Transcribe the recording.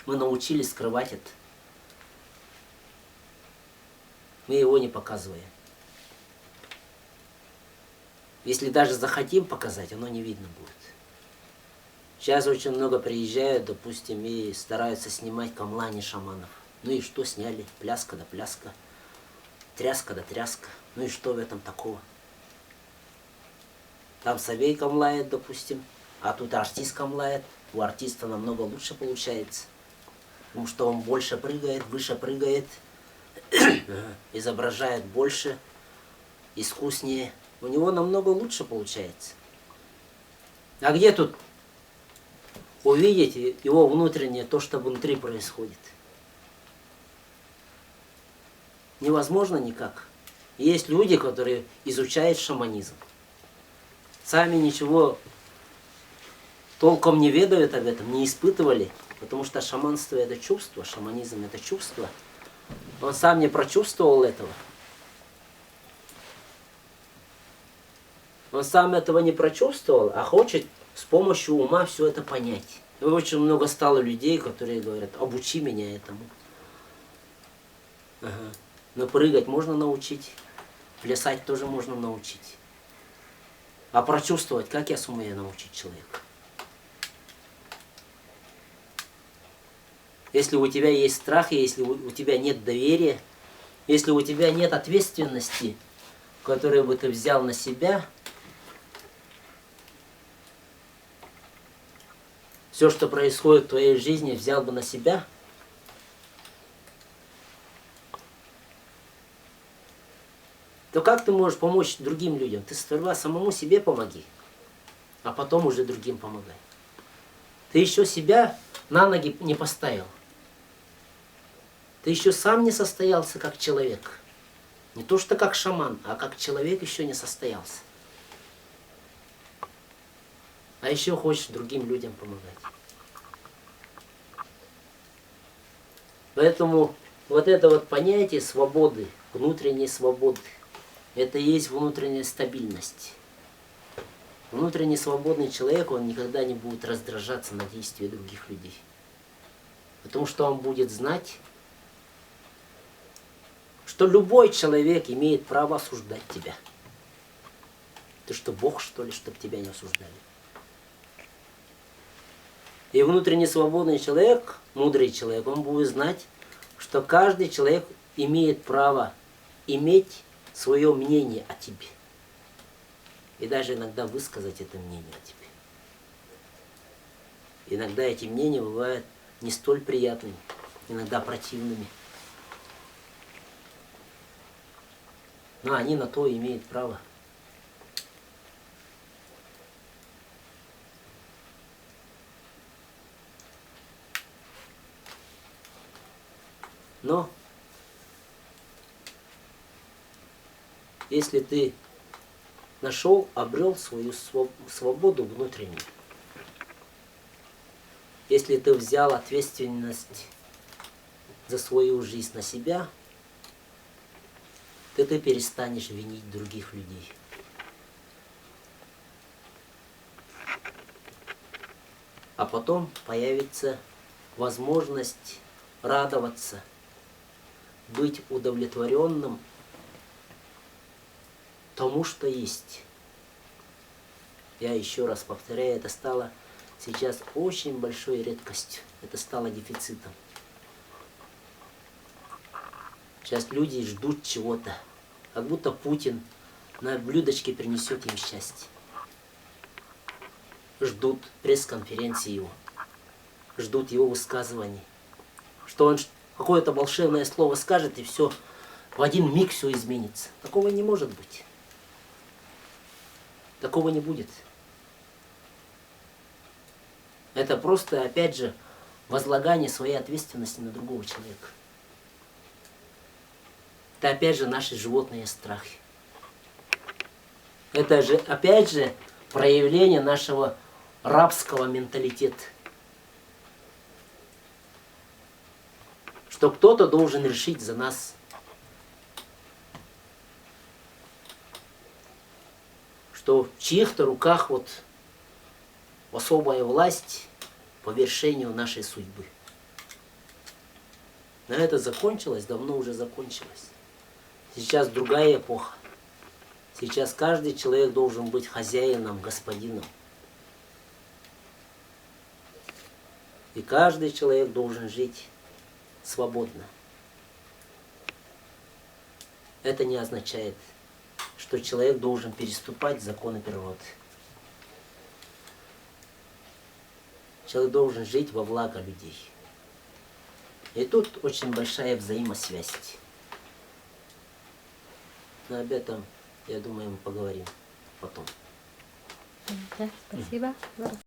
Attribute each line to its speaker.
Speaker 1: Мы научились скрывать это. Мы его не показываем. Если даже захотим показать, оно не видно будет. Сейчас очень много приезжают, допустим, и стараются снимать камлани шаманов. Ну и что сняли? Пляска да пляска. Тряска да тряска. Ну и что в этом такого? Там совей камлает, допустим, а тут артист камлает. У артиста намного лучше получается. Потому что он больше прыгает, выше прыгает, изображает больше, искуснее. У него намного лучше получается. А где тут увидеть его внутреннее, то, что внутри происходит? Невозможно никак. Есть люди, которые изучают шаманизм. Сами ничего толком не ведают об этом, не испытывали. Потому что шаманство это чувство, шаманизм это чувство. Он сам не прочувствовал этого. Он сам этого не прочувствовал, а хочет с помощью ума все это понять. И очень много стало людей, которые говорят: обучи меня этому. Ага. Но прыгать можно научить, плясать тоже можно научить. А прочувствовать, как я сумею научить человека? Если у тебя есть страх, если у тебя нет доверия, если у тебя нет ответственности, которую бы ты взял на себя, все, что происходит в твоей жизни, взял бы на себя, то как ты можешь помочь другим людям? Ты сперва самому себе помоги, а потом уже другим помогай. Ты еще себя на ноги не поставил. Ты еще сам не состоялся как человек. Не то что как шаман, а как человек еще не состоялся. А еще хочешь другим людям помогать. Поэтому вот это вот понятие свободы, внутренней свободы, это и есть внутренняя стабильность. Внутренне свободный человек, он никогда не будет раздражаться на действия других людей. Потому что он будет знать, что любой человек имеет право осуждать тебя. Ты что, Бог, что ли, чтобы тебя не осуждали? И внутренне свободный человек, мудрый человек, он будет знать, что каждый человек имеет право иметь свое мнение о тебе. И даже иногда высказать это мнение о тебе. Иногда эти мнения бывают не столь приятными, иногда противными. Но они на то имеют право. Но если ты нашел, обрел свою свободу внутреннюю, если ты взял ответственность за свою жизнь на себя, то ты перестанешь винить других людей. А потом появится возможность радоваться, быть удовлетворенным тому, что есть. Я еще раз повторяю, это стало сейчас очень большой редкостью. Это стало дефицитом. Сейчас люди ждут чего-то, как будто Путин на блюдечке принесет им счастье. Ждут пресс-конференции его, ждут его высказываний, что он какое-то волшебное слово скажет, и все, в один миг все изменится. Такого не может быть. Такого не будет. Это просто, опять же, возлагание своей ответственности на другого человека. Это опять же наши животные страхи. Это же опять же проявление нашего рабского менталитета. Что кто-то должен решить за нас. Что в чьих-то руках вот особая власть по вершению нашей судьбы. Но это закончилось, давно уже закончилось. Сейчас другая эпоха. Сейчас каждый человек должен быть хозяином, господином. И каждый человек должен жить свободно. Это не означает, что человек должен переступать законы природы. Человек должен жить во благо людей. И тут очень большая взаимосвязь. Но об этом, я думаю, мы поговорим потом.
Speaker 2: Да, спасибо.